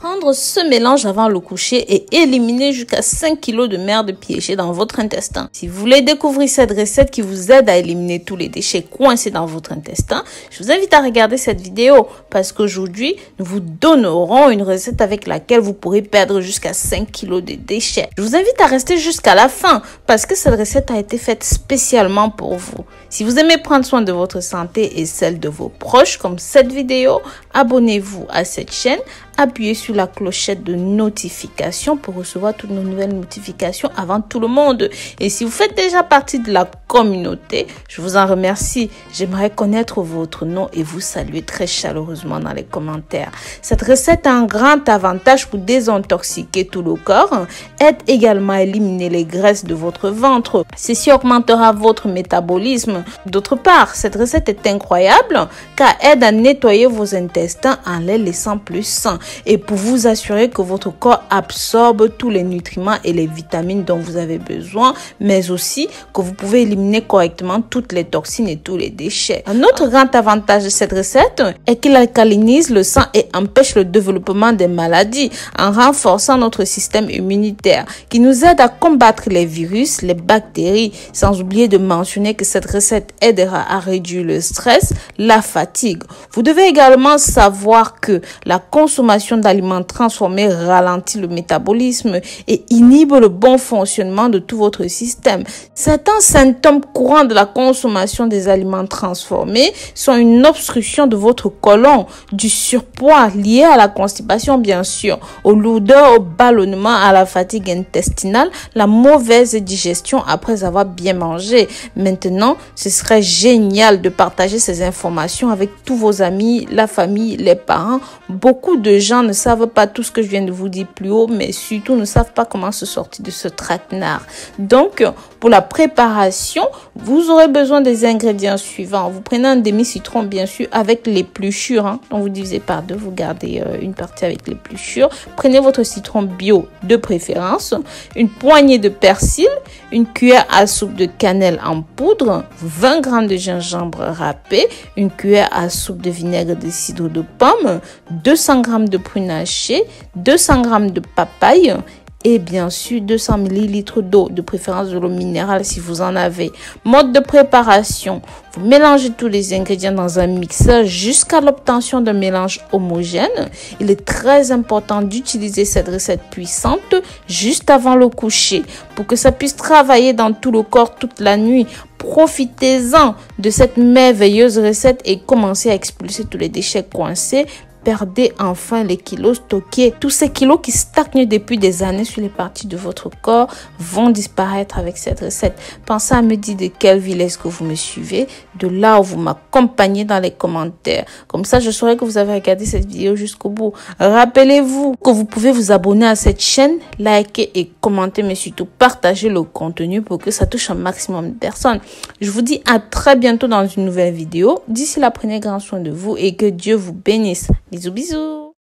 Prendre ce mélange avant le coucher et éliminer jusqu'à 5 kg de merde piégée dans votre intestin. Si vous voulez découvrir cette recette qui vous aide à éliminer tous les déchets coincés dans votre intestin, je vous invite à regarder cette vidéo parce qu'aujourd'hui, nous vous donnerons une recette avec laquelle vous pourrez perdre jusqu'à 5 kg de déchets. Je vous invite à rester jusqu'à la fin parce que cette recette a été faite spécialement pour vous. Si vous aimez prendre soin de votre santé et celle de vos proches comme cette vidéo, abonnez-vous à cette chaîne, appuyez sur la clochette de notification pour recevoir toutes nos nouvelles notifications avant tout le monde. Et si vous faites déjà partie de la communauté, je vous en remercie. J'aimerais connaître votre nom et vous saluer très chaleureusement dans les commentaires. Cette recette a un grand avantage pour désintoxiquer tout le corps, aide également à éliminer les graisses de votre ventre. Ceci augmentera votre métabolisme. D'autre part, cette recette est incroyable car aide à nettoyer vos intestins en les laissant plus sains et pour vous assurer que votre corps absorbe tous les nutriments et les vitamines dont vous avez besoin, mais aussi que vous pouvez éliminer correctement toutes les toxines et tous les déchets. Un autre grand avantage de cette recette est qu'il alcalinise le sang et empêche le développement des maladies en renforçant notre système immunitaire qui nous aide à combattre les virus, les bactéries, sans oublier de mentionner que cette recette aidera à réduire le stress, la fatigue. Vous devez également savoir que la consommation d'aliments transformés ralentit le métabolisme et inhibe le bon fonctionnement de tout votre système. Certains symptômes courants de la consommation des aliments transformés sont une obstruction de votre côlon, du surpoids lié à la constipation bien sûr, aux lourdeurs, au ballonnement, à la fatigue intestinale, la mauvaise digestion après avoir bien mangé. Maintenant, ce serait génial de partager ces informations avec tous vos amis, la famille, les parents. Beaucoup de gens ne savent pas tout ce que je viens de vous dire plus haut, mais surtout ne savent pas comment se sortir de ce traquenard. Donc, pour la préparation, vous aurez besoin des ingrédients suivants. Vous prenez un demi-citron, bien sûr, avec l'épluchure. Donc, vous divisez par deux, vous gardez une partie avec l'épluchure. Prenez votre citron bio de préférence, une poignée de persil, une cuillère à soupe de cannelle en poudre, 20 g de gingembre râpé, une cuillère à soupe de vinaigre de cidre de pomme, 200 g de prunes hachées, 200 g de papaye et bien sûr 200 ml d'eau, de préférence de l'eau minérale si vous en avez. Mode de préparation: vous mélangez tous les ingrédients dans un mixeur jusqu'à l'obtention d'un mélange homogène. Il est très important d'utiliser cette recette puissante juste avant le coucher pour que ça puisse travailler dans tout le corps toute la nuit. Profitez-en de cette merveilleuse recette et commencez à expulser tous les déchets coincés. Perdez enfin les kilos stockés. Tous ces kilos qui stagnent depuis des années sur les parties de votre corps vont disparaître avec cette recette. Pensez à me dire de quelle ville est-ce que vous me suivez, de là où vous m'accompagnez dans les commentaires. Comme ça, je saurai que vous avez regardé cette vidéo jusqu'au bout. Rappelez-vous que vous pouvez vous abonner à cette chaîne, liker et commenter, mais surtout partager le contenu pour que ça touche un maximum de personnes. Je vous dis à très bientôt dans une nouvelle vidéo. D'ici là, prenez grand soin de vous et que Dieu vous bénisse. Bisous, bisous.